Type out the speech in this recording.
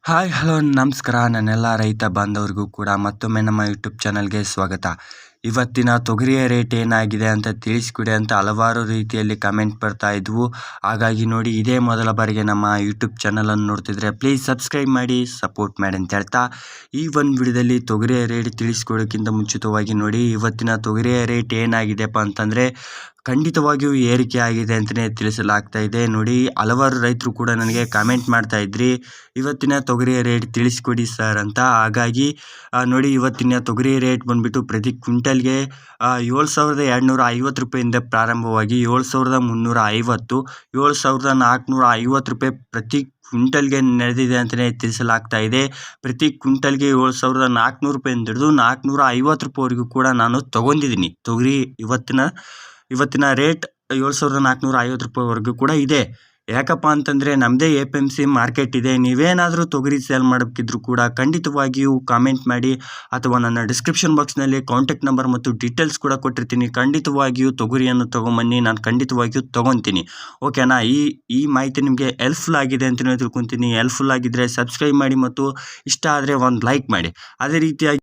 Hi hello ನಮಸ್ಕಾರ ನನ್ನೆಲ್ಲ ರೈತ ಬಾಂಧವರಿಗೂ ಕೂಡ ಮತ್ತೊಮ್ಮೆ ನಮ್ಮ ಯೂಟ್ಯೂಬ್ ಚಾನಲ್ಗೆ ಸ್ವಾಗತ. ಇವತ್ತಿನ ತೊಗರಿಯ ರೇಟ್ ಏನಾಗಿದೆ ಅಂತ ತಿಳಿಸ್ಕೊಡಿ ಅಂತ ಹಲವಾರು ರೀತಿಯಲ್ಲಿ ಕಮೆಂಟ್ ಬರ್ತಾ ಇದ್ವು. ಹಾಗಾಗಿ ನೋಡಿ, ಇದೇ ಮೊದಲ ಬಾರಿಗೆ ನಮ್ಮ ಯೂಟ್ಯೂಬ್ ಚಾನಲನ್ನು ನೋಡ್ತಿದ್ರೆ ಪ್ಲೀಸ್ ಸಬ್ಸ್ಕ್ರೈಬ್ ಮಾಡಿ, ಸಪೋರ್ಟ್ ಮಾಡಿ ಅಂತ ಹೇಳ್ತಾ ಈ ಒಂದು ವಿಡಿಯೋದಲ್ಲಿ ತೊಗರಿಯ ರೇಟ್ ತಿಳಿಸ್ಕೊಡೋಕ್ಕಿಂತ ಮುಂಚಿತವಾಗಿ ನೋಡಿ, ಇವತ್ತಿನ ತೊಗರಿಯ ರೇಟ್ ಏನಾಗಿದೆಪ್ಪ ಅಂತಂದರೆ ಖಂಡಿತವಾಗಿಯೂ ಏರಿಕೆ ಆಗಿದೆ ಅಂತಲೇ ತಿಳಿಸಲಾಗ್ತಾ ಇದೆ. ನೋಡಿ, ಹಲವಾರು ರೈತರು ಕೂಡ ನನಗೆ ಕಾಮೆಂಟ್ ಮಾಡ್ತಾ ಇದ್ರಿ, ಇವತ್ತಿನ ತೊಗರಿಯ ರೇಟ್ ತಿಳಿಸ್ಕೊಡಿ ಸರ್ ಅಂತ. ಹಾಗಾಗಿ ನೋಡಿ, ಇವತ್ತಿನ ತೊಗರಿ ರೇಟ್ ಬಂದುಬಿಟ್ಟು ಪ್ರತಿ ಕ್ವಿಂಟಲ್ಗೆ 7,250 ರೂಪಾಯಿಂದ ಪ್ರಾರಂಭವಾಗಿ 7,350, 7,450 ರೂಪಾಯಿ ಪ್ರತಿ ಕ್ವಿಂಟಲ್ಗೆ ನಡೆದಿದೆ ಅಂತಲೇ ತಿಳಿಸಲಾಗ್ತಾ ಇದೆ. ಪ್ರತಿ ಕ್ವಿಂಟಲ್ಗೆ 7,400 ರೂಪಾಯಿಂದ ಹಿಡಿದು 450 ರೂಪಾಯಿವರೆಗೂ ಕೂಡ ನಾನು ತೊಗೊಂಡಿದ್ದೀನಿ ತೊಗರಿ. ಇವತ್ತಿನ ರೇಟ್ 7,450 ರೂಪಾಯಿವರೆಗೂ ಕೂಡ ಇದೆ. ಯಾಕಪ್ಪ ಅಂತಂದರೆ ನಮ್ಮದೇ APMC ಮಾರ್ಕೆಟ್ ಇದೆ. ನೀವೇನಾದರೂ ತೊಗರಿ ಸೇಲ್ ಮಾಡೋಕ್ಕಿದ್ರೂ ಕೂಡ ಖಂಡಿತವಾಗಿಯೂ ಕಾಮೆಂಟ್ ಮಾಡಿ, ಅಥವಾ ನನ್ನ ಡಿಸ್ಕ್ರಿಪ್ಷನ್ ಬಾಕ್ಸ್ನಲ್ಲಿ ಕಾಂಟ್ಯಾಕ್ಟ್ ನಂಬರ್ ಮತ್ತು ಡೀಟೇಲ್ಸ್ ಕೂಡ ಕೊಟ್ಟಿರ್ತೀನಿ. ಖಂಡಿತವಾಗಿಯೂ ತೊಗರಿಯನ್ನು ತೊಗೊಂಬನ್ನಿ, ನಾನು ಖಂಡಿತವಾಗಿಯೂ ತೊಗೊತೀನಿ. ಓಕೆನಾ? ಈ ಮಾಹಿತಿ ನಿಮಗೆ ಹೆಲ್ಪ್ಫುಲ್ ಆಗಿದೆ ಅಂತಲೇ ತಿಳ್ಕೊತೀನಿ. ಹೆಲ್ಪ್ಫುಲ್ ಆಗಿದ್ದರೆ ಸಬ್ಸ್ಕ್ರೈಬ್ ಮಾಡಿ ಮತ್ತು ಇಷ್ಟ ಆದರೆ ಒಂದು ಲೈಕ್ ಮಾಡಿ. ಅದೇ ರೀತಿಯಾಗಿ